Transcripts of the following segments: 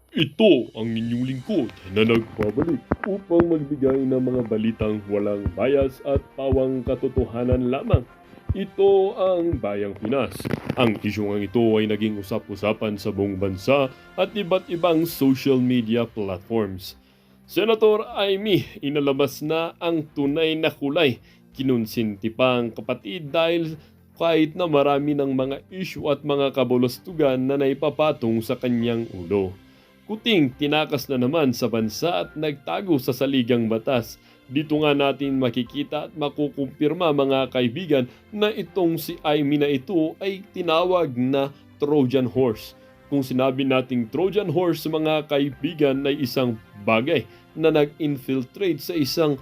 Ito ang inyong lingkod na nagbabalik upang magbigay ng mga balitang walang bias at pawang katotohanan lamang. Ito ang Bayang Pinas. Ang isyong ito ay naging usap-usapan sa buong bansa at iba't ibang social media platforms. Senator Amy, inalabas na ang tunay na kulay. Kinonsinti pa ang kapatid dahil kahit na marami ng mga issue at mga kabulustugan na naipapatong sa kanyang ulo. Kuting tinakas na naman sa bansa at nagtago sa saligang batas. Dito nga natin makikita at makukumpirma mga kaibigan na itong si Amy na ito ay tinawag na Trojan Horse. Kung sinabi nating Trojan Horse mga kaibigan ay isang bagay na nag-infiltrate sa isang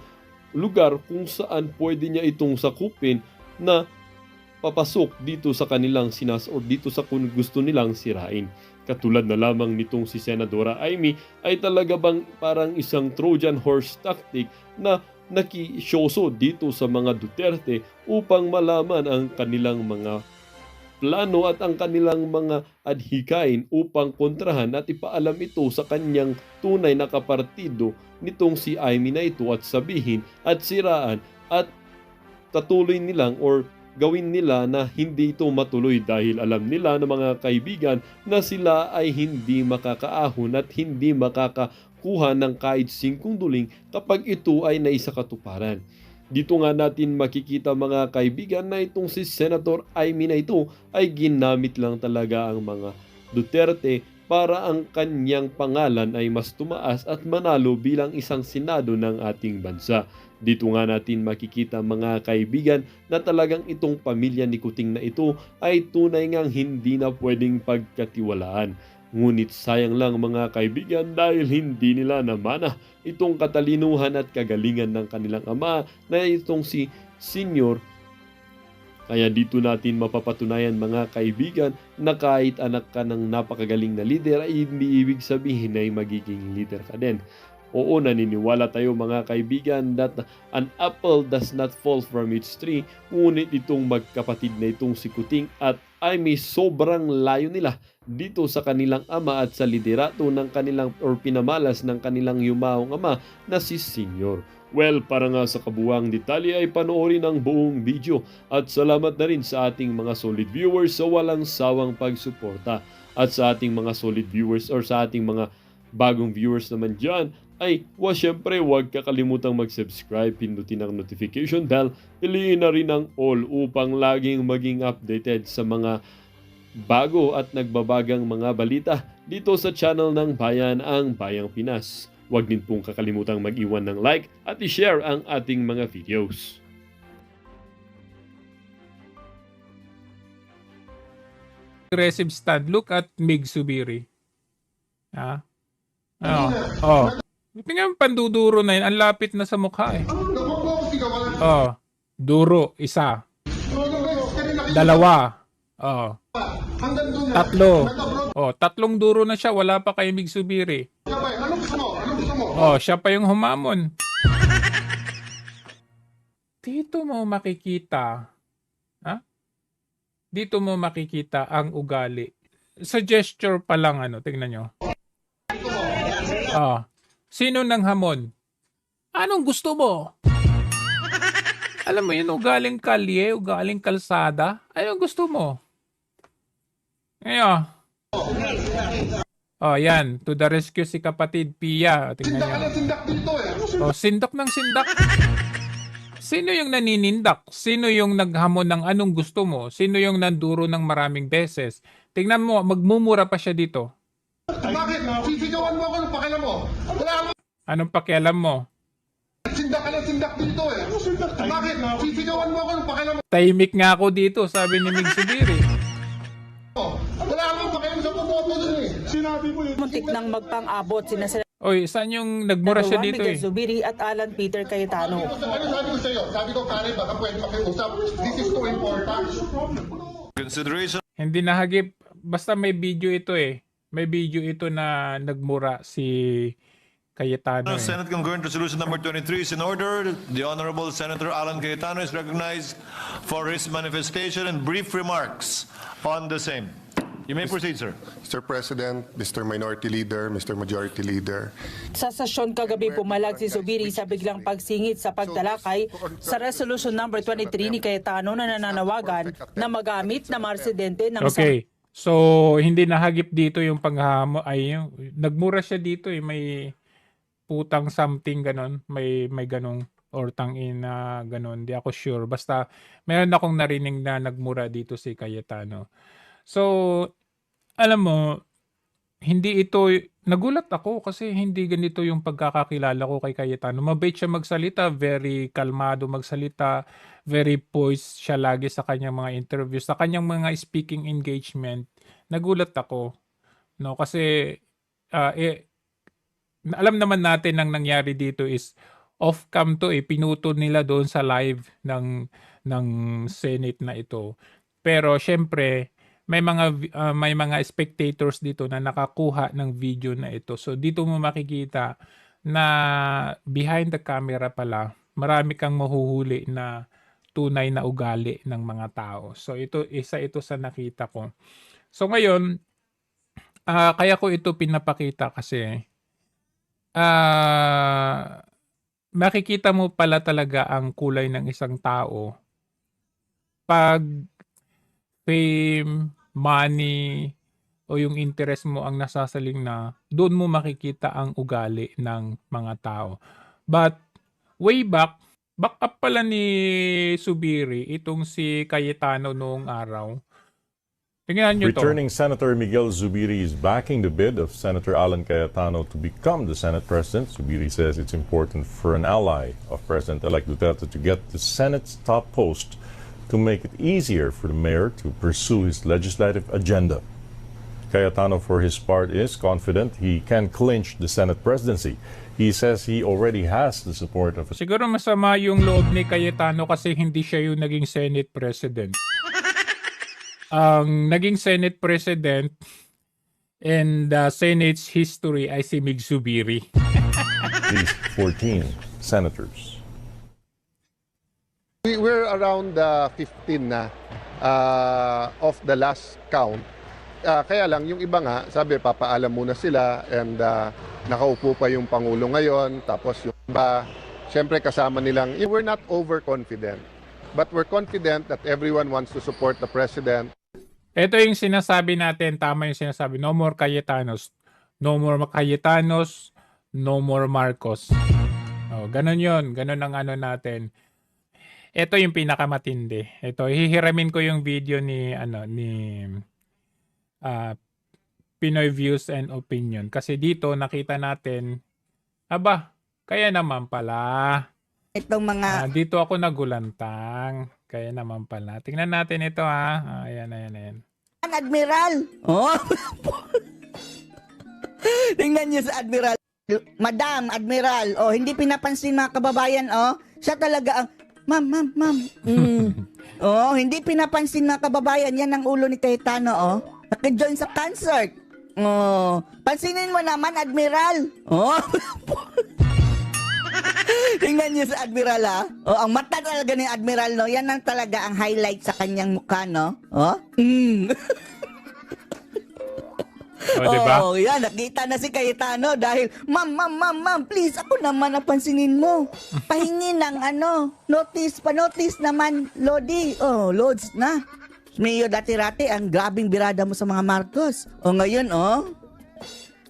lugar kung saan pwede niya itong sakupin na papasok dito sa kanilang or dito sa kung gusto nilang sirain. Katulad na lamang nitong si Senadora Amy ay talaga bang parang isang Trojan horse tactic na nakisyoso dito sa mga Duterte upang malaman ang kanilang mga plano at ang kanilang mga adhikain upang kontrahan at ipaalam ito sa kanyang tunay na kapartido nitong si Amy na ito at sabihin at siraan at katuloy nilang or gawin nila na hindi ito matuloy dahil alam nila ng mga kaibigan na sila ay hindi makakaahon at hindi makakakuha ng kahit singkong duling kapag ito ay naisakatuparan. Dito nga natin makikita mga kaibigan na itong si Senator Amy na ito ay ginamit lang talaga ang mga Duterte para ang kanyang pangalan ay mas tumaas at manalo bilang isang senado ng ating bansa. Dito nga natin makikita mga kaibigan na talagang itong pamilya ni Kuting na ito ay tunay ngang hindi na pwedeng pagkatiwalaan. Ngunit sayang lang mga kaibigan dahil hindi nila namana itong katalinuhan at kagalingan ng kanilang ama na itong si Senior. Kaya dito natin mapapatunayan mga kaibigan na kahit anak ka ng napakagaling na leader ay hindi ibig sabihin na ay magiging leader ka din. Oo, naniniwala tayo mga kaibigan that an apple does not fall from its tree, ngunit itong magkapatid na itong si Kuting at Amy sobrang layo nila dito sa kanilang ama at sa liderato ng kanilang or pinamalas ng kanilang yumaong ama na si Senior. Well, para nga sa kabuwang detalye ay panoorin ang buong video at salamat na rin sa ating mga solid viewers sa walang sawang pagsuporta at sa ating mga solid viewers or sa ating mga bagong viewers naman dyan ay syempre huwag kakalimutang mag-subscribe, pindutin ang notification bell, piliin na rin ang all upang laging maging updated sa mga bago at nagbabagang mga balita dito sa channel ng Bayan, ang Bayang Pinas. Huwag din pong kakalimutang mag-iwan ng like at i-share ang ating mga videos. Aggressive stand. Look at Mig Subiri. Ha? Oh. Tingnan panduduro na yun. Ang lapit na sa mukha eh. Oh. Duro. Isa. Dalawa. Oh. Tatlo. Oh. Tatlong duro na siya. Wala pa kay Mig Subiri. Oh. Siya pa yung humamon. Dito mo makikita. Ha? Dito mo makikita ang ugali. Sa gesture pa lang tingnan nyo. Sino nang hamon? Anong gusto mo? Alam mo yun, ugaling kalye, ugaling kalsada. Anong gusto mo? Ngayon. Yan. To the rescue si kapatid Pia. Tingnan nyo. Sindak ng sindak. Sino yung naninindak? Sino yung naghamon ng anong gusto mo? Sino yung nanduro ng maraming beses? Tingnan mo, magmumura pa siya dito. Bakit? Sisigawan mo ako ng pakialam mo. Wala akong Anong pakialam mo? sindak ka ng sindak dito eh. Bakit? Sisigawan mo ako ng pakialam mo. Tahimik nga ako dito, sabi ni Mig Subiri. Wala akong pakialam sa pumoto dun eh. Sinabi mo yun. Muntik nang magpang-abot sina Oy, saan yung nagmura siya dito Miguel eh? Zubiri at Alan Peter Cayetano. Ano sabi ko sa'yo? Sabi ko, Karen, baka pwede makiusap. This is too important. Consideration Hindi nahagip. Basta may video ito eh. May video ito na nagmura si Cayetano eh. Senate Concurrent Resolution number 23 is in order. The Honorable Senator Alan Cayetano is recognized for his manifestation and brief remarks on the same. You may proceed, sir. Mr. President, Mr. Minority Leader, Mr. Majority Leader, Sa sesyon kagabi pumalag si Zubiri sa biglang pagsingit sa pagtalakay sa Resolution number 23 ni Cayetano na nananawagan na magamit na mga residente ng Okay. So, hindi nahagip dito yung paghamo. Ay, nagmura siya dito eh. May putang something ganon. May ganong or tangin na ganon. Di ako sure. Basta, meron akong narinig na nagmura dito si Cayetano. So, alam mo, hindi ito, nagulat ako kasi hindi ganito yung pagkakakilala ko kay Cayetano. Mabait siya magsalita, very kalmado magsalita, very poised siya lagi sa kanyang mga interviews, sa kanyang mga speaking engagement. Nagulat ako, no? Kasi alam naman natin ang nangyari dito is off-cam to pinuto nila doon sa live ng Senate na ito. Pero syempre, may mga spectators dito na nakakuha ng video na ito. So dito mo makikita na behind the camera pala, marami kang mahuhuli na tunay na ugali ng mga tao. So isa ito sa nakita ko. So ngayon, kaya ko ito pinapakita kasi makikita mo pala talaga ang kulay ng isang tao pag fame, money, o yung interest mo ang nasasaling na, doon mo makikita ang ugali ng mga tao. But, way back up pala ni Zubiri, itong si Cayetano noong araw. Tingnan nyo to. Returning Senator Miguel Zubiri is backing the bid of Senator Alan Cayetano to become the Senate President. Zubiri says it's important for an ally of President-elect Duterte to get the Senate's top post to make it easier for the mayor to pursue his legislative agenda. Cayetano, for his part, is confident he can clinch the Senate presidency. He says he already has the support of... Siguro masama yung loob ni Cayetano kasi hindi siya yung naging Senate President. Ang naging Senate President in the Senate's history ay si Mig Zubiri. At least 14 senators. we're around 15 na of the last count. Kaya lang, yung iba nga, sabi, papaalam muna sila and nakaupo pa yung Pangulo ngayon. Tapos yung iba, syempre kasama nilang, we're not overconfident. But we're confident that everyone wants to support the President. Ito yung sinasabi natin, tama yung sinasabi, no more Cayetanos. No more Cayetanos, no more Marcos. Oh, ganun yun. Ganun ang ano natin. Ito yung pinakamatindi. Ito, hihiramin ko yung video ni Pinoy Views and Opinion. Kasi dito nakita natin, aba, kaya naman pala. Itong mga... dito ako nagulantang. Kaya naman pala. Tingnan natin ito ha. Ayan. Admiral! Oh! Tingnan niyo sa Admiral. Madam, Admiral. Oh, hindi pinapansin mga kababayan, oh. Siya talaga ang... Ma'am. Oh, hindi pinapansin mga kababayan. Yan ang ulo ni Cayetano, oh. Naki-join sa concert. Oh, pansinin mo naman, Admiral. Oh. Tingnan niyo sa Admiral, ha. Oh, ang mata talaga ni Admiral, no. Yan ang talaga ang highlight sa kanyang mukha, no. Oh. O, diba? Oh, yan. Nakita na si Cayetano dahil, ma'am, please, ako naman napansinin mo. Pahingi ng notice, pa-notice naman, Lodi. Oh, Lods na. Mayo dati-rati, ang grabing birada mo sa mga Marcos. O ngayon,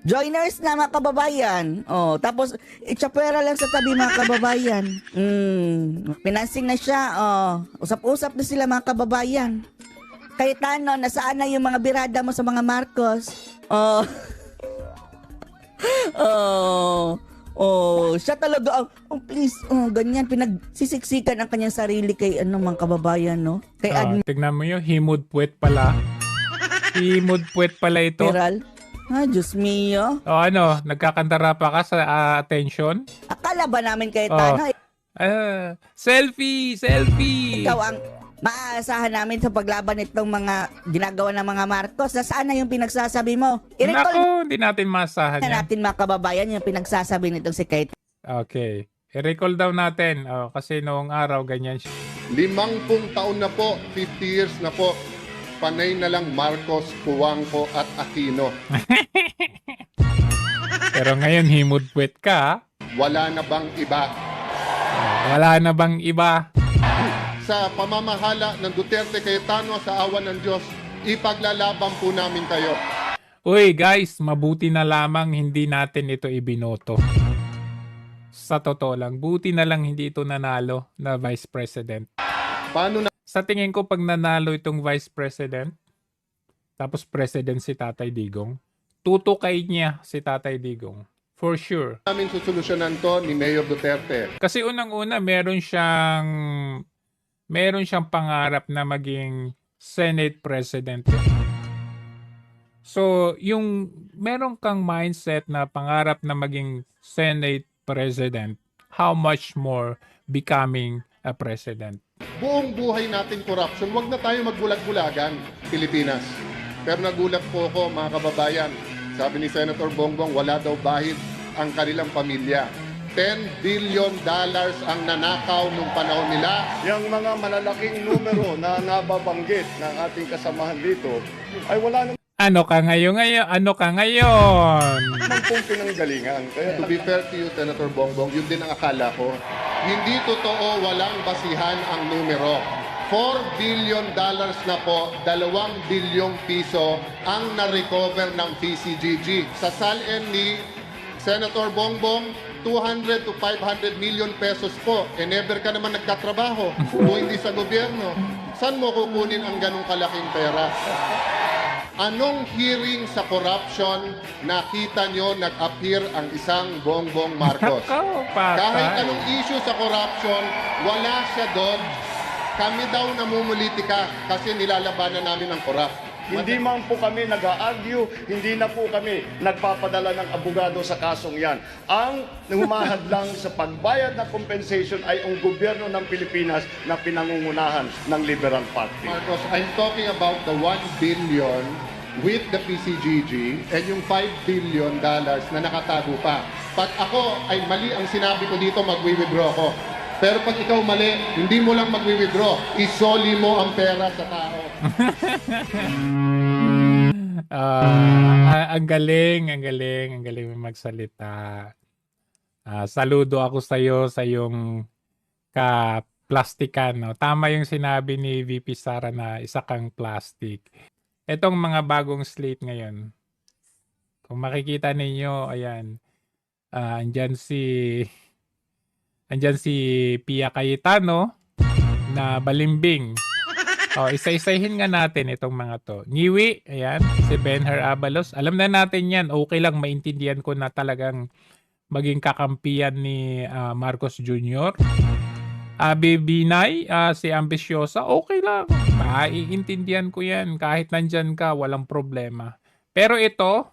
joiners na mga kababayan. O, tapos, itsapwera lang sa tabi mga kababayan. Financing na siya. O, usap-usap na sila mga kababayan. Cayetano, nasaan na yung mga birada mo sa mga Marcos? Siya talaga please, ganyan, pinagsisiksikan ang kanyang sarili kay mga kababayan, no? Kay Tignan mo yun, himudpuet pala. Himudpuet pala ito. Admiral. Diyos mio. O nagkakantara pa ka sa attention? Akala ba namin Cayetano? Selfie! Ikaw ang maaasahan namin sa paglaban nitong mga ginagawa ng mga Marcos. Saan na yung pinagsasabi mo? Naku, hindi natin masahan yan. Natin mga kababayan yung pinagsasabi nitong si Cayetano. Okay. I-recall daw natin. Kasi noong araw, ganyan siya. 50 taon na po, 50 years na po panay na lang Marcos, Cuangco at Aquino. Pero ngayon, himudpwet ka. Ha? Wala na bang iba? Wala na bang iba? Sa pamamahala ng Duterte Cayetano, sa awa ng Diyos, ipaglalaban po namin kayo. Uy guys, mabuti na lamang hindi natin ito ibinoto. Sa totoo lang, buti na lang hindi ito nanalo na Vice President. Paano na Sa tingin ko pag nanalo itong Vice President, tapos President si Tatay Digong, tutukay niya si Tatay Digong. For sure. namin susolusyonan to ni Mayor Duterte? Kasi unang-una, meron siyang pangarap na maging Senate President. So, yung meron kang mindset na pangarap na maging Senate President, how much more becoming a President? Buong buhay natin corruption, wag na tayo magbulag-bulagan, Pilipinas. Pero nagulat po ako, mga kababayan. Sabi ni Senator Bongbong, wala daw bahid ang kanilang pamilya. $10 billion ang nanakaw nung panahon nila. Yung mga malalaking numero na nababanggit ng ating kasamahan dito ay wala naman Ano ka ngayon? Ano ka ngayon? pong pinanggalingan. Kaya To be fair to you, Senator Bongbong, yun din ang akala ko. Hindi totoo, walang basihan ang numero. $4 billion na po, 2 bilyong piso ang na-recover ng PCGG. Sa SALN ni Senator Bongbong, 200 to 500 million pesos po. E never ka naman nagtatrabaho kung hindi sa gobyerno. Saan mo kukunin ang ganong kalaking pera? Anong hearing sa corruption nakita nyo nag-appear ang isang Bongbong Marcos? Kahit anong issue sa corruption, wala siya doon. Kami daw namumulitika kasi nilalabanan namin ang corrupt. hindi man po kami nag-a-argue, hindi na po kami nagpapadala ng abogado sa kasong yan. Ang humahadlang sa pagbayad ng compensation ay ang gobyerno ng Pilipinas na pinangungunahan ng Liberal Party. Marcos, I'm talking about the 1 billion with the PCGG and yung $5 billion na nakatago pa. Pag ako ay mali ang sinabi ko dito, magwi-withdraw ko. Pero pag ikaw mali, hindi mo lang magwi-withdraw. Isoli mo ang pera sa tao. Ang galing mo magsalita. Saludo ako sa iyo sa iyong ka-plastikan. No? Tama yung sinabi ni VP Sara na isa kang plastic. Etong mga bagong slate ngayon. Kung makikita ninyo, ayan. Andyan si Pia Cayetano na balimbing. Isa-isahin nga natin itong mga to. Ngiwi, ayan, si Benher Abalos. Alam na natin yan. Okay lang, maintindihan ko na talagang maging kakampiyan ni Marcos Jr. Abi Binay, si Ambisyosa, okay lang. Maiintindihan ko yan. Kahit nandyan ka, walang problema. Pero ito,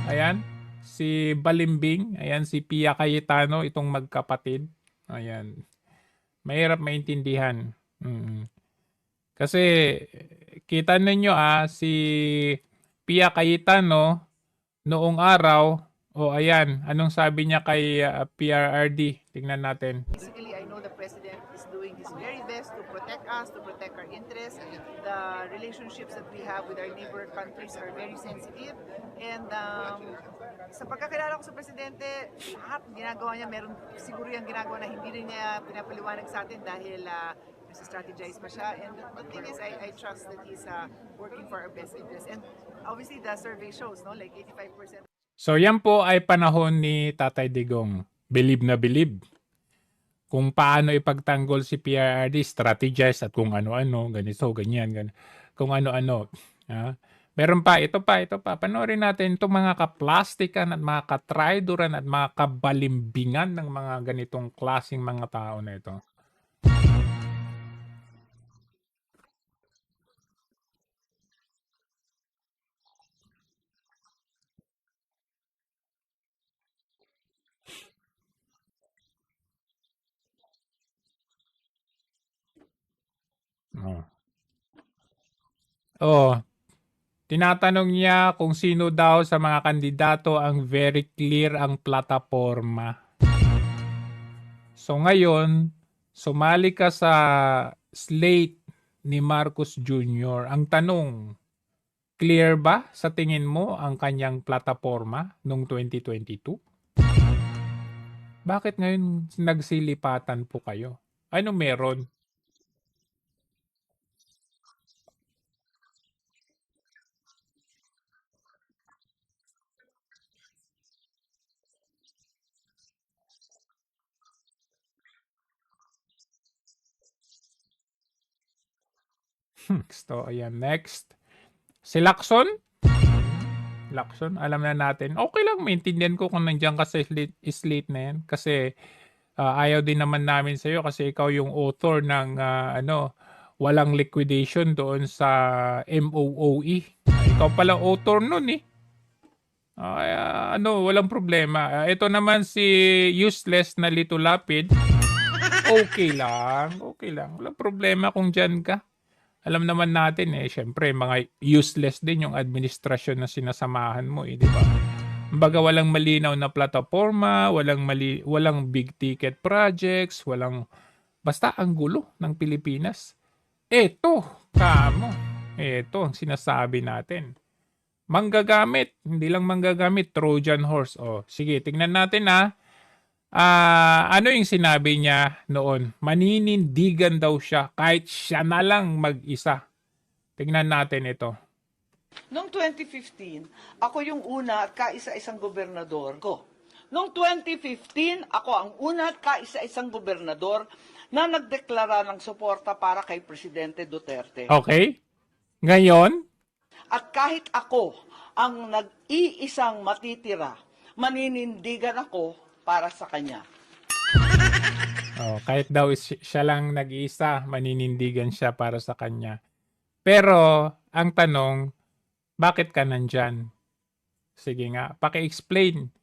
ayan, si Balimbing, ayan, si Pia Cayetano, itong magkapatid. Ayan. Mahirap maintindihan. Kasi kita ninyo si Pia Cayetano noong araw, ayan, anong sabi niya kay PRRD? Tingnan natin. Basically, I know the President is doing his very best to protect us, to protect our interests. The relationships that we have with our neighbor countries are very sensitive. And sa pagkakilala ko sa Presidente, lahat ginagawa niya, meron siguro yung ginagawa na hindi rin niya pinapaliwanag sa atin dahil strategize pa siya. And the thing is, I trust that he's working for our best interest. And obviously, the survey shows, no, like 85%. So yan po ay panahon ni Tatay Digong. Believe na believe. Kung paano ipagtanggol si PRRD, strategize at kung ano-ano, ganito, ganyan. Kung ano-ano. Meron pa, ito pa. Panoorin natin itong mga kaplastikan at mga katraidoran at mga kabalimbingan ng mga ganitong klaseng mga tao na ito. Tinatanong niya kung sino daw sa mga kandidato ang very clear ang plataforma. So ngayon, sumali ka sa slate ni Marcos Jr. Ang tanong, clear ba sa tingin mo ang kanyang plataforma noong 2022? Bakit ngayon nagsilipatan po kayo? Ano meron? So, ayan. Next. Si Lacson. Lacson, alam na natin. Okay lang, maintindihan ko kung nandiyan ka sa slate na yan. Kasi ayaw din naman namin sa'yo kasi ikaw yung author ng walang liquidation doon sa MOOE. Ikaw pala author nun eh. Walang problema. Ito naman si useless na Lito Lapid. Okay lang. Okay lang. Walang problema kung dyan ka. Alam naman natin syempre mga useless din yung administrasyon na sinasamahan mo di ba? Kumbaga walang malinaw na plataforma, walang big ticket projects, basta ang gulo ng Pilipinas. Ito ang sinasabi natin. Manggagamit, hindi lang manggagamit, Trojan horse. Sige, tingnan natin ano yung sinabi niya noon? Maninindigan daw siya kahit siya na lang mag-isa. Tingnan natin ito. Noong 2015, ako yung una at kaisa-isang gobernador ko. Noong 2015, ako ang una at kaisa-isang gobernador na nagdeklara ng suporta para kay Presidente Duterte. Okay. Ngayon? At kahit ako ang nag-iisang matitira, maninindigan ako para sa kanya. Kahit daw siya lang nag-iisa, maninindigan siya para sa kanya. Pero, ang tanong, bakit ka nandyan? Sige nga, paki-explain.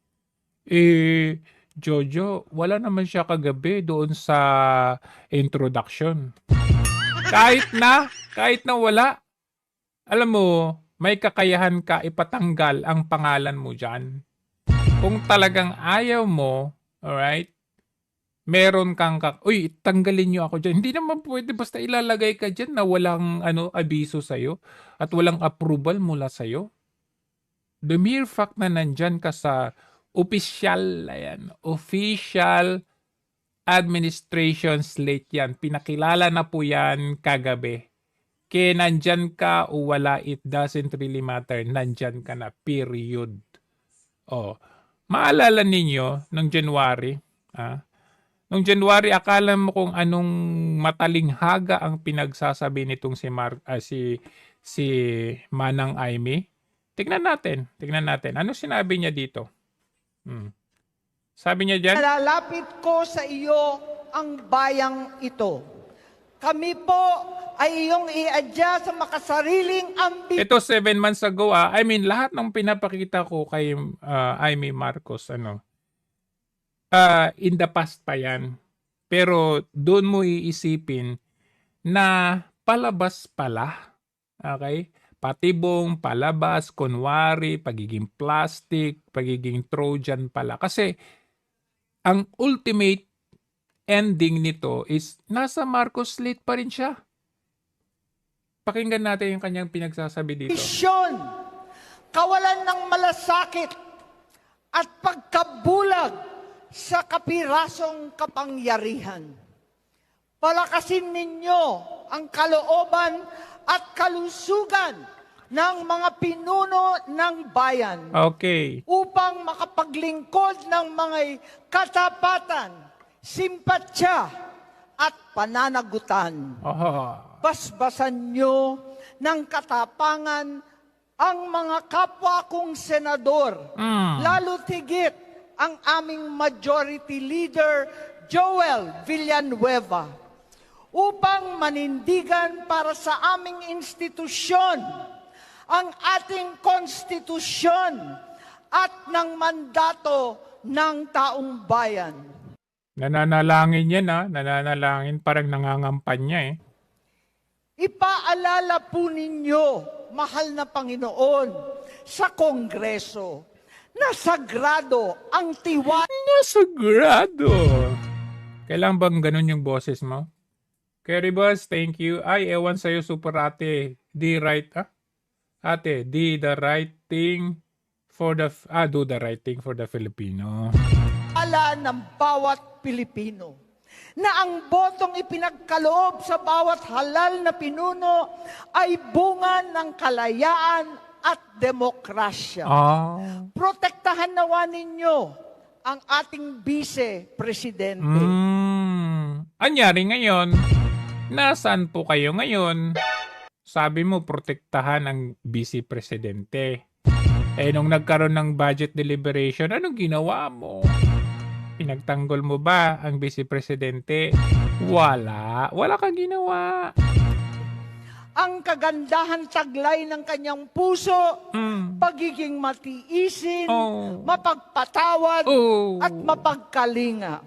Jojo, wala naman siya kagabi doon sa introduction. Kahit na wala. Alam mo, may kakayahan ka ipatanggal ang pangalan mo dyan. Kung talagang ayaw mo, alright, meron kang tanggalin nyo ako dyan. Hindi naman pwede basta ilalagay ka dyan na walang abiso sa'yo at walang approval mula sa'yo. The mere fact na nandyan ka sa official administration slate yan. Pinakilala na po yan kagabi. Kaya nandyan ka o wala, it doesn't really matter. Nandyan ka na, period. Maalala ninyo, noong January, akala mo kung anong matalinghaga ang pinagsasabi nitong si Manang Aimee. Tignan natin. Ano sinabi niya dito? Sabi niya diyan, Nalalapit ko sa iyo ang bayang ito. Kami po ay iyong i-adya sa makasariling ambisyon. Ito 7 months ago, lahat ng pinapakita ko kay Aimee Marcos, in the past pa yan. Pero doon mo iisipin na palabas pala. Okay? Patibong, palabas, kunwari, pagiging plastic, pagiging Trojan pala. Kasi ang ultimate ending nito is nasa Marcos slate pa rin siya. Pakinggan natin yung kanyang pinagsasabi dito. Kawalan ng malasakit at pagkabulag sa kapirasong kapangyarihan. Palakasin ninyo ang kalooban at kalusugan ng mga pinuno ng bayan. Okay. Upang makapaglingkod ng mga katapatan, simpatsya at pananagutan. Basbasan nyo ng katapangan ang mga kapwa kong senador, lalo tigit ang aming majority leader, Joel Villanueva, upang manindigan para sa aming institusyon ang ating konstitusyon at ng mandato ng taong bayan. Nananalangin yan nananalangin, parang nangangampanya Ipaalala po ninyo, mahal na Panginoon, sa Kongreso, na sagrado ang tiwala. Nasagrado. Kailan bang ganun yung boses mo? Kerry Boss, thank you. Ay, ewan sa'yo, super ate. Di right, Ate, di the right thing for the, do the right thing for the Filipino. Ala ng bawat Pilipino na ang botong ipinagkaloob sa bawat halal na pinuno ay bunga ng kalayaan at demokrasya. Protektahan nawa ninyo ang ating vice-presidente. Anyari ngayon? Nasaan po kayo ngayon? Sabi mo, protektahan ang vice-presidente. Nung nagkaroon ng budget deliberation, anong ginawa mo? Pinagtanggol mo ba ang vice-presidente? Wala. Wala kang ginawa. Ang kagandahan taglay ng kanyang puso, pagiging matiisin, mapagpatawad, at mapagkalinga.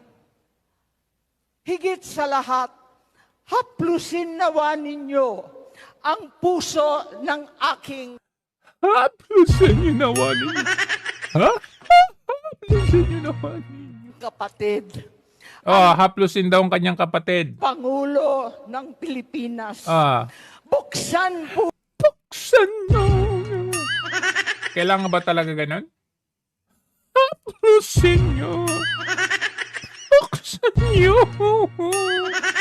Higit sa lahat, haplusin nawa ninyo ang puso ng aking Haplusin niyo nawa ninyo. Haplusin niyo nawa ninyo. Kapatid. Haplusin daw ang kanyang kapatid. Pangulo ng Pilipinas. Buksan po. Buksan no. Kailangan ba talaga ganun? Haplusin niyo. Buksan niyo.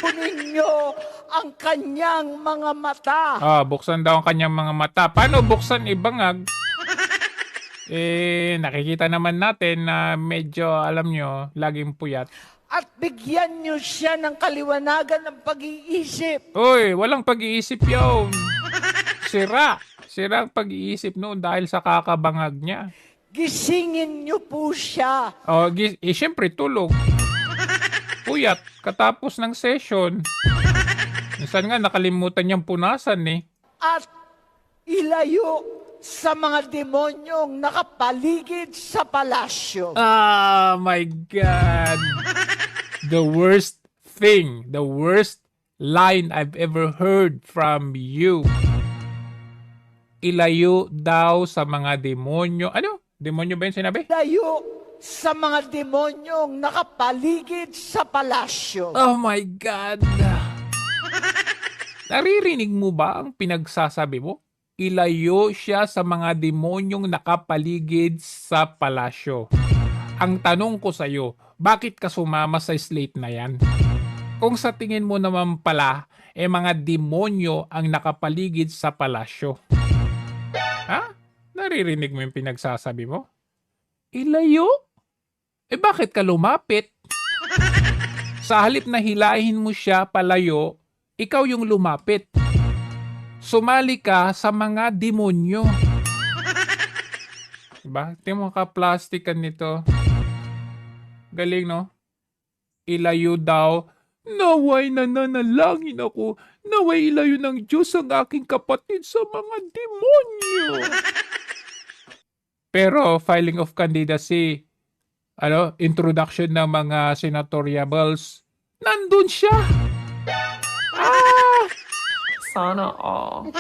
Kunin niyo ang kanyang mga mata. Buksan daw ang kanyang mga mata. Paano buksan ibangag? Nakikita naman natin na medyo, alam nyo, laging puyat. At bigyan niyo siya ng kaliwanagan ng pag-iisip. Uy, walang pag-iisip yun. Sira. Sira ang pag-iisip noon dahil sa kakabangag niya. Gisingin niyo po siya. Siyempre tulog. Puyat, katapos ng session. Minsan nga nakalimutan niyang punasan At ilayo sa mga demonyong nakapaligid sa palasyo. My God. The worst thing, the worst line I've ever heard from you. Ilayo daw sa mga demonyo. Ano? Demonyo ba yung sinabi? Ilayo sa mga demonyong nakapaligid sa palasyo. Oh my God. Naririnig mo ba ang pinagsasabi mo? Ilayo siya sa mga demonyong nakapaligid sa palasyo. Ang tanong ko sa'yo, bakit ka sumama sa slate na yan? Kung sa tingin mo naman pala, mga demonyo ang nakapaligid sa palasyo. Naririnig mo yung pinagsasabi mo? Ilayo? Bakit ka lumapit? Sa halip na hilahin mo siya palayo, ikaw yung lumapit. Sumali ka sa mga demonyo. Diba? Tingnan mo ka-plastikan nito. Galing, no? Ilayo daw. Naway nananalangin ako. Naway ilayo ng Diyos ang aking kapatid sa mga demonyo. Pero filing of candidacy, introduction ng mga senatoriables, nandun siya. Sana all.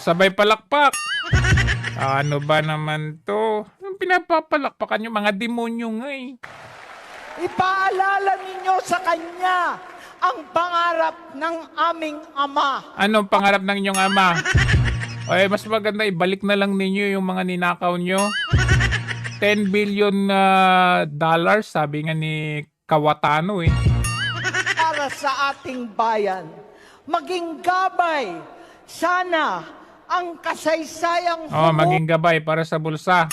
Sabay palakpak. Ano ba naman to? Yung pinapapalakpakan yung mga demonyo nga Ipaalala ninyo sa kanya ang pangarap ng aming Ama. Anong pangarap ng inyong Ama? Mas maganda ibalik na lang ninyo yung mga ninakaw nyo. $10 billion dollars, sabi nga ni Kawatano Para sa ating bayan, maging gabay, sana ang kasaysayang maging gabay para sa bulsa.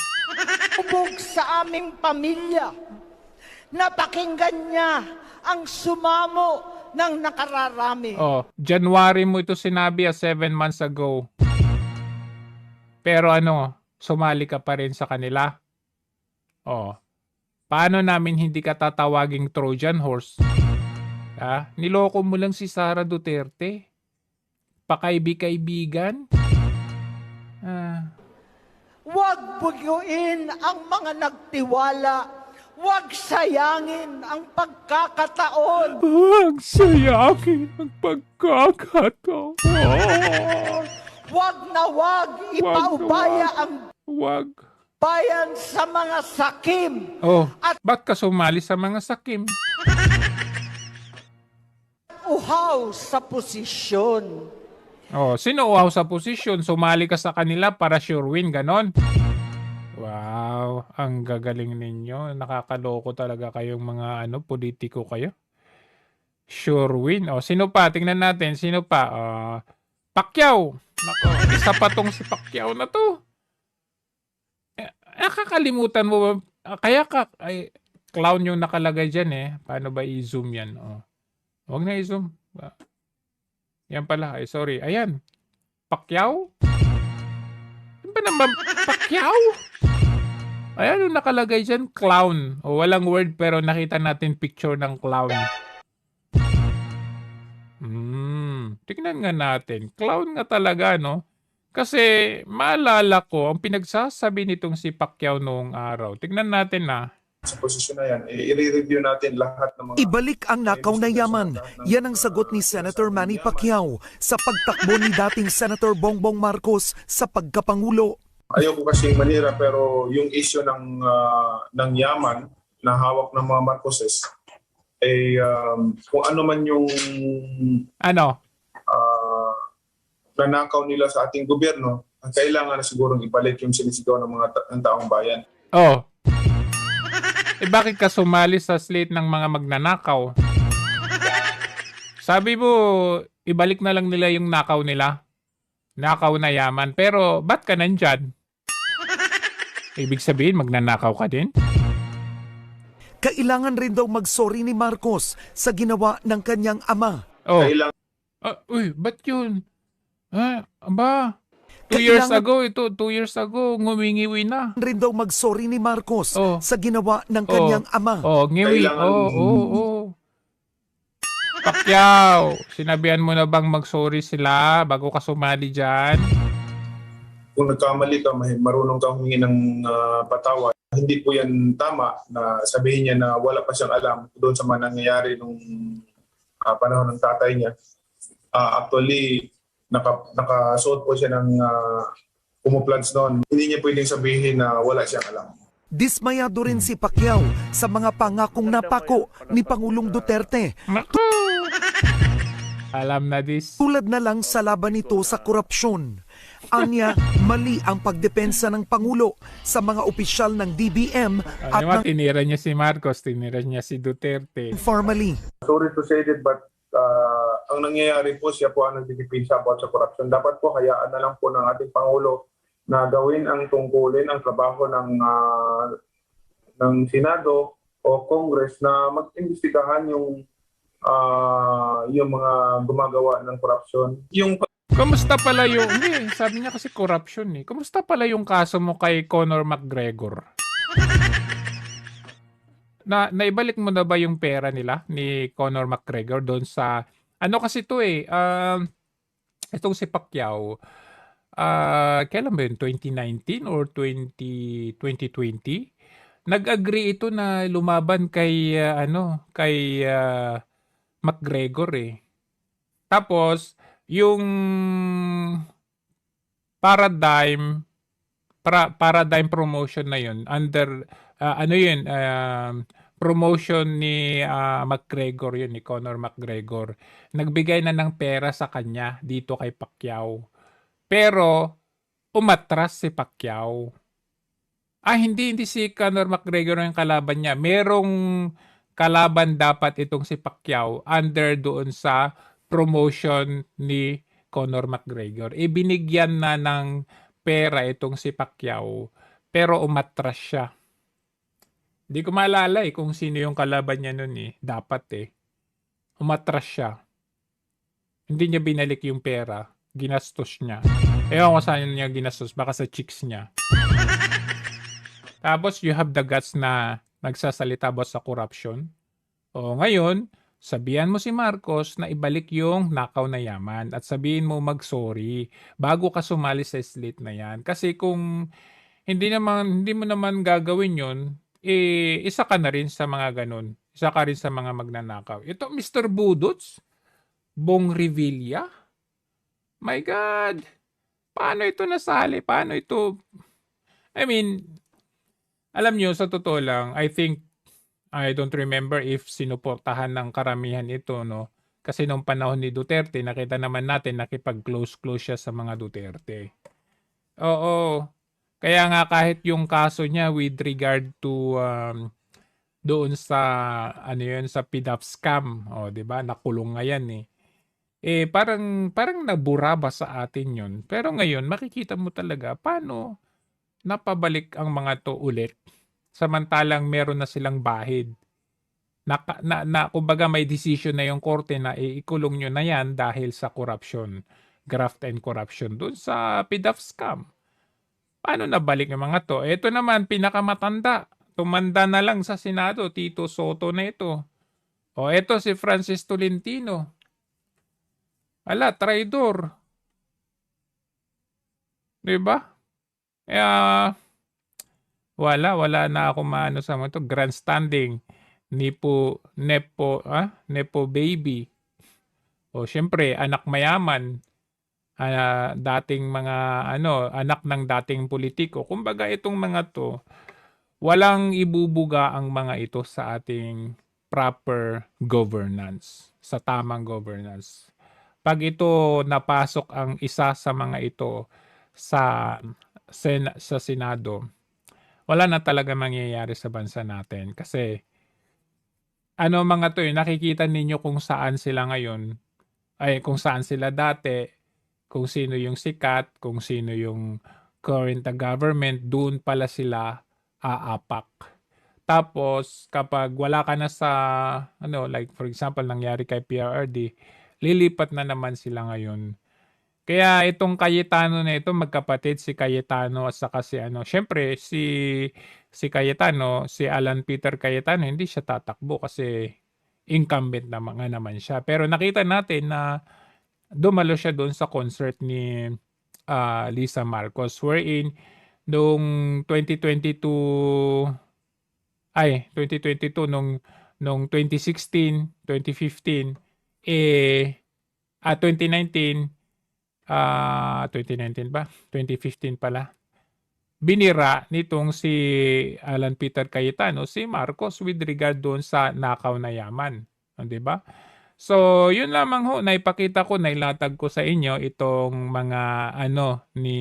hubog sa aming pamilya. Napakinggan niya ang sumamo ng nakararami. January mo ito sinabi 7 months ago. Pero sumali ka pa rin sa kanila. Paano namin hindi ka tatawaging Trojan horse? Niloko mo lang si Sara Duterte. Pakaibi-kaibigan. Huwag bugyuin ang mga nagtiwala. Huwag sayangin ang pagkakataon. Huwag sayangin ang pagkakataon. Huwag na huwag ipaubaya ang... Huwag bayan sa mga sakim. Oh, ba't ka sumali sa mga sakim? Uhaw sa posisyon. Oh, sino uhaw sa posisyon? Sumali ka sa kanila para sure win, ganon? Wow, ang gagaling ninyo. Nakakaloko talaga kayong mga politiko kayo. Sure win. Oh, sino pa? Tingnan natin. Sino pa? Pacquiao. Nako, isa pa tong si Pacquiao na to. Nakakalimutan mo ba? Kaya ay, clown yung nakalagay dyan eh. Paano ba i-zoom yan? Oh. Huwag na i-zoom. Yan pala. Ay, sorry. Ayan. Pacquiao? Ano ba naman? Pacquiao? Ayan yung nakalagay dyan. Clown. O, walang word pero nakita natin picture ng clown. Tignan nga natin. Clown nga talaga, no? Kasi maalala ko, ang pinagsasabi nitong si Pacquiao noong araw. Tignan natin na. Sa posisyon na yan, i-review natin lahat ng mga... Ibalik ang nakaw na yaman. Yan ang sagot ni Senator Manny Pacquiao sa pagtakbo ni dating Senator Bongbong Marcos sa pagkapangulo. Ayoko kasing manira pero yung issue ng yaman na hawak ng mga Marcoses kung ano man yung nanakaw nila sa ating gobyerno, kailangan na sigurong ibalik yung sinisigaw ng ng taong bayan. Oh. Bakit ka sumali sa slate ng mga magnanakaw? Sabi mo, ibalik na lang nila yung nakaw nila. Nakaw na yaman. Pero, ba't ka nandyan? Ibig sabihin, magnanakaw ka din? Kailangan rin daw mag-sorry ni Marcos sa ginawa ng kanyang ama. Oh. Uy, ba't yun? Aba, 2 years ago, ngumingiwi na. Rin daw mag-sorry ni Marcos sa ginawa ng kanyang ama. Ngiwi. Pacquiao, sinabihan mo na bang mag-sorry sila bago ka sumali dyan? Kung nagkamali ka, marunong kang humingi ng patawad. Hindi po yan tama na sabihin niya na wala pa siyang alam doon sa mga nangyayari nung panahon ng tatay niya. Actually, nakasuot po siya ng camouflage noon. Hindi niya pwedeng sabihin na wala siyang alam. Dismayado rin si Pacquiao sa mga pangakong napako ni Pangulong Duterte. Alam na this. Tulad na lang sa laban nito sa korupsyon. Anya, mali ang pagdepensa ng Pangulo sa mga opisyal ng DBM at tinira niya si Marcos, tinira niya si Duterte. Formally. Sorry to say that, but ang nangyayari po, siya po ang nagtitipisa po sa korupsyon. Dapat po hayaan na lang po ng ating Pangulo na gawin ang tungkulin, ang trabaho ng Senado o Congress na mag-imbestigahan yung mga gumagawa ng korupsyon. Kumusta pala yung, sabi niya kasi corruption eh. Kumusta pala yung kaso mo kay Conor McGregor? Naibalik mo na ba yung pera nila ni Conor McGregor doon sa kasi to itong si Pacquiao kailan ba yun? 2019 or 2020? Nag-agree ito na lumaban kay McGregor eh. Tapos yung paradigm promotion na yun under promotion ni McGregor yun, ni Conor McGregor. Nagbigay na ng pera sa kanya dito kay Pacquiao. Pero umatras si Pacquiao. Hindi si Conor McGregor yung kalaban niya. Merong kalaban dapat itong si Pacquiao under doon sa promotion ni Conor McGregor. Ibinigyan na ng pera itong si Pacquiao pero umatras siya. Hindi ko maalala kung sino yung kalaban niya nun eh. Dapat umatras siya. Hindi niya binalik yung pera. Ginastos niya. Ewan ko saan niya ginastos. Baka sa chicks niya. Tapos you have the guts na nagsasalita about sa corruption. Ngayon, sabihan mo si Marcos na ibalik yung nakaw na yaman at sabihin mo mag-sorry bago ka sumali sa slate na yan. Kasi kung hindi mo naman gagawin yun, isa ka na rin sa mga ganun. Isa ka rin sa mga magnanakaw. Ito, Mr. Budots, Bong Revilla. My God! Paano ito nasali? Paano ito? I mean, alam nyo, sa totoo lang, I don't remember if sinuportahan ng karamihan ito, no? Kasi nung panahon ni Duterte, nakita naman natin nakipag-close siya sa mga Duterte. Oo. Kaya nga kahit yung kaso niya with regard to doon sa ano yun, sa PDAP scam, 'di ba? Nakulong nga yan eh. Parang nabura ba sa atin yun. Pero ngayon makikita mo talaga paano napabalik ang mga to ulit. Samantalang meron na silang bahid. Kumbaga may decision na yung korte na ikulong nyo na yan dahil sa corruption, graft and corruption doon sa PDAP scam. Paano nabalik yung mga to? Ito naman, pinakamatanda. Tumanda na lang sa Senado, Tito Soto na ito. O ito si Francis Tolentino. Ala, traidor. Diba? Wala na ako maano sa mga to. Grandstanding. Nepo baby. O syempre, anak mayaman. Dating mga anak ng dating politiko. Kumbaga itong mga to, walang ibubuga ang mga ito sa ating proper governance, sa tamang governance. Pag ito napasok ang isa sa mga ito sa Senado, wala na talaga mangyayari sa bansa natin kasi mga to nakikita ninyo kung saan sila ngayon, kung saan sila dati, kung sino yung sikat, kung sino yung current government, doon pala sila aapak. Tapos kapag wala ka na sa like for example nangyari kay PRRD, lilipat na naman sila ngayon. Kaya itong Cayetano na ito, magkapatid si Cayetano at saka syempre si Cayetano, si Alan Peter Cayetano, hindi siya tatakbo kasi incumbent naman siya. Pero nakita natin na dumalo siya doon sa concert ni Lisa Marcos wherein noong 2022 nung 2016, 2015 2019 ba? 2015 pala. Binira nitong si Alan Peter Cayetano si Marcos with regard doon sa nakaw na yaman. 'Di ba? So, yun lamang ho, naipakita ko, nailatag ko sa inyo itong mga ni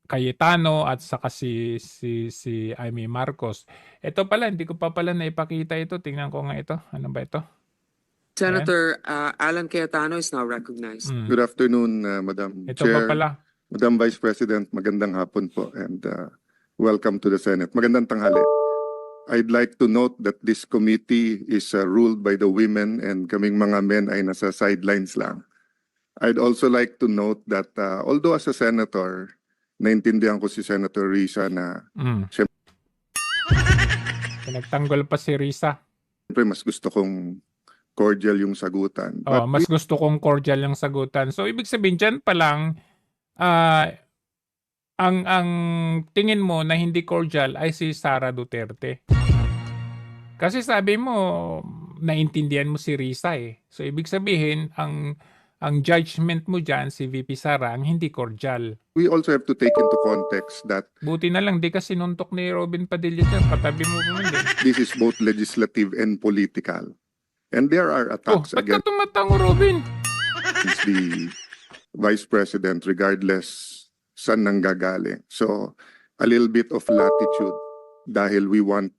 Cayetano at saka si Amy Marcos. Ito pala, hindi ko pa pala naipakita ito. Tingnan ko nga ito. Ano ba ito? Senator Alan Cayetano is now recognized. Good afternoon, Madam Ito Chair. pa pala. Madam Vice President, magandang hapon po and welcome to the Senate. Magandang tanghali. I'd like to note that this committee is ruled by the women and kaming mga men ay nasa sidelines lang. I'd also like to note that although as a senator, naintindihan ko si Senator Risa na Pinagtanggol pa si Risa. siyempre mas gusto kong cordial yung sagutan. Mas gusto kong cordial yung sagutan. So, ibig sabihin dyan pa lang, ang tingin mo na hindi cordial ay si Sara Duterte. Kasi sabi mo, naintindihan mo si Risa eh. So, ibig sabihin, ang judgment mo dyan, si VP Sara, ang hindi cordial. We also have to take into context that Buti na lang, di ka sinuntok ni Robin Padilla dyan. Katabi mo hindi. this is both legislative and political. And there are attacks Ba't ka against tumatango, Robin? the Vice President regardless saan nanggagaling. So, a little bit of latitude dahil we want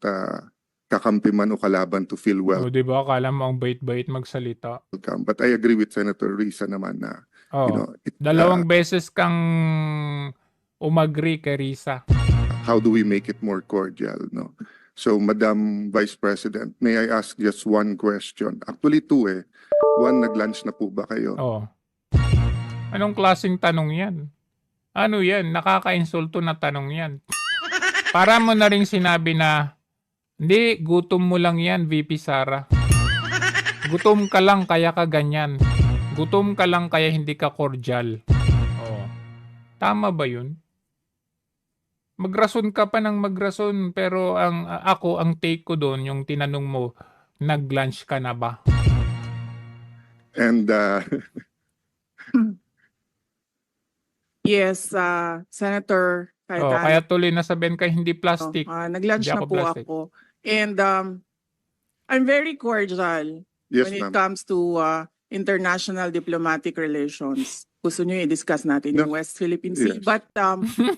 kakampi man o kalaban to feel O, di ba? Akala mo ang bait-bait magsalita. welcome. But I agree with Senator Risa naman na Dalawang beses kang umagri kay Risa. how do we make it more cordial, no? So, Madam Vice President, may I ask just one question? Actually, two eh. One, nag-lunch na po ba kayo? Anong klaseng tanong yan? Ano yan? Nakaka-insulto na tanong yan. Para mo na rin sinabi na, hindi, gutom mo lang yan, VP Sara. Gutom ka lang kaya ka ganyan. Gutom ka lang kaya hindi ka cordial. Tama ba yun? Magrason ka pa ng magrason pero ang take ko doon, yung tinanong mo, nag-lunch ka na ba? And Yes, Senator Oh, Cayetano. kaya tuloy na sabihin ka hindi plastic. Nag-lunch Hindi na ako po plastic. ako. And I'm very cordial Yes, when it ma'am. comes to international diplomatic relations. Gusto nyo i-discuss natin yung West Philippine Sea. Yes. But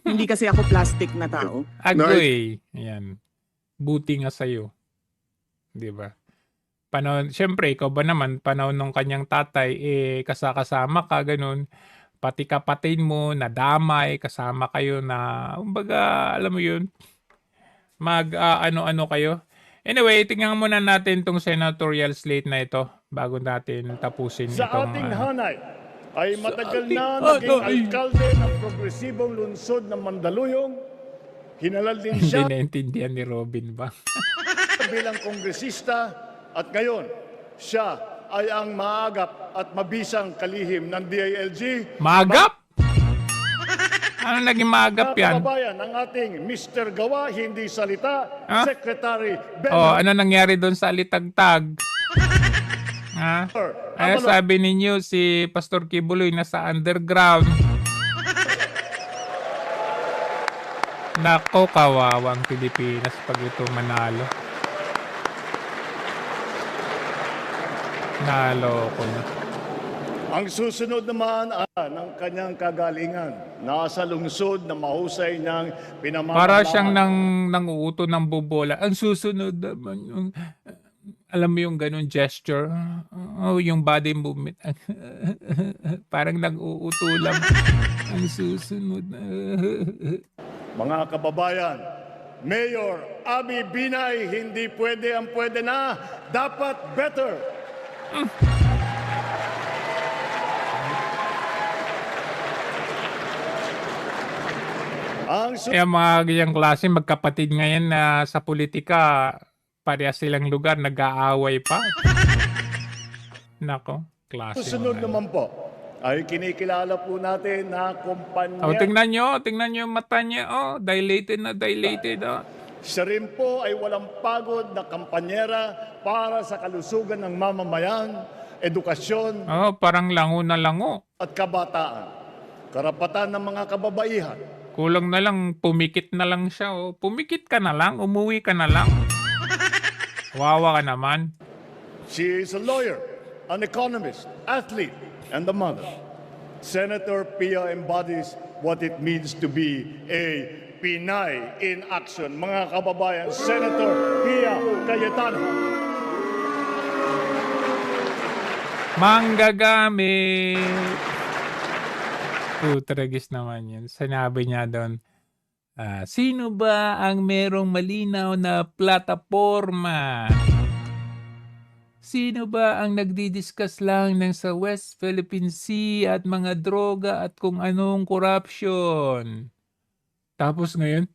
hindi kasi ako plastic na tao. Agoy. Ayan. Buti nga sa'yo. Di ba? Panahon, syempre, ikaw ba naman, panahon ng kanyang tatay, kasama ka, ganun. Pati kapatid mo, nadamay, kasama kayo na, kumbaga, alam mo yun, ano-ano kayo. Anyway, tingnan muna natin tong senatorial slate na ito bago natin tapusin Sa itong... ating hanay ay matagal na ating naging alkalde ng progresibong lungsod ng Mandaluyong. Hinalal din Hindi siya naintindihan ni Robin ba? bilang kongresista at ngayon siya ay ang maagap at mabisang kalihim ng DILG. Maagap? Ano naging maagap Mga yan? kababayan, ang ating Mr. Gawa, hindi salita, Ah? Secretary Oh, Bernard ano nangyari doon sa Alitagtag? Ha? Ay, sabi ninyo si Pastor Kibuloy nasa underground. Nako, kawawang Pilipinas pag ito manalo. Nalo ko na. Ang susunod naman ng kanyang kagalingan, nasa lungsod na mahusay niyang pinamamalaan. Para siyang nanguuto ng bobola. Ang susunod naman yung, alam mo yung ganun gesture, yung body movement. Parang nag-uuto lang. Ang susunod. Mga kababayan, Mayor Abby Binay, hindi pwede ang pwede na, dapat better. Kaya mga ganyang klase, magkapatid ngayon na sa politika, pareha silang lugar, nag-aaway pa. Nako, klase. Susunod naman po, ay kinikilala po natin na kumpanya. Oh, tingnan nyo yung mata niya. Oh, dilated na dilated. Oh. Siya rin po ay walang pagod na kampanyera para sa kalusugan ng mamamayan, edukasyon Oh, parang lango na lango. at kabataan. Karapatan ng mga kababaihan. Kulang na lang, pumikit na lang siya. Oh. Pumikit ka na lang, umuwi ka na lang. Wawa ka naman. She is a lawyer, an economist, athlete, and a mother. Senator Pia embodies what it means to be a Pinay in action. Mga kababayan, Senator Pia Cayetano. Manggagamit. Putragis naman yun. Sinabi niya doon, sino ba ang merong malinaw na plataforma? Sino ba ang nagdi-discuss lang ng sa West Philippine Sea at mga droga at kung anong corruption? Tapos ngayon,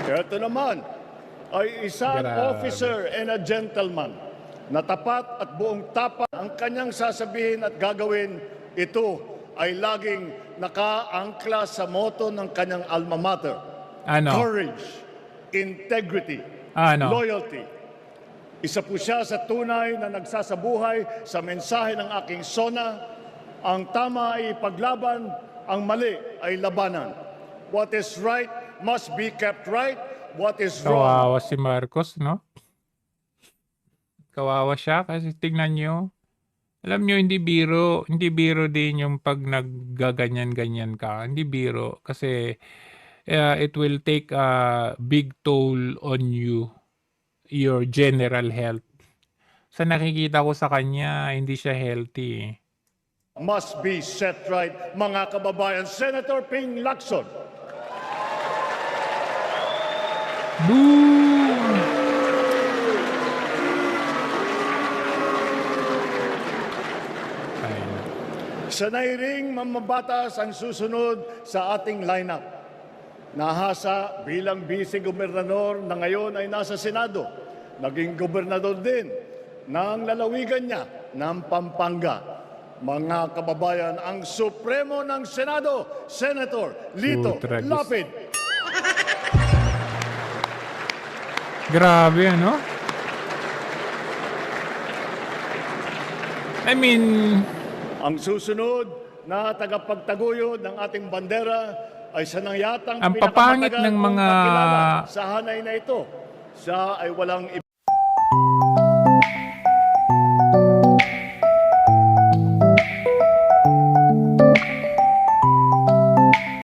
Ito naman ay isang Grabe. officer and a gentleman na tapat at buong tapat ang kanyang sasabihin at gagawin. Ito ay laging nakaangkla sa motto ng kanyang alma mater. Ano? Courage, integrity, Ano? loyalty. Isa po siya sa tunay na nagsasabuhay sa mensahe ng aking SONA. Ang tama ay paglaban, ang mali ay labanan. What is right must be kept right. What is wrong kawawa si Marcos, no? Kawawa siya kasi tingnan nyo. Alam nyo, hindi biro din yung pag naggaganyan-ganyan ka. Hindi biro kasi it will take a big toll on you, your general health. Sa nakikita ko sa kanya, hindi siya healthy. must be set right. Mga kababayan, Senator Ping Lacson. Sanay ring mamabatas ang susunod sa ating lineup. Nahasa bilang vice-gobernador na ngayon ay nasa Senado. Naging gobernador din ng lalawigan niya ng Pampanga. Mga kababayan, ang Supremo ng Senado, Senator Lito Putragis. Lapid. Grabe, ano? I mean, Ang susunod na tagapagtaguyod ng ating bandera ay sanayatang ang papangit ng mga sa hanay na ito. Siya ay walang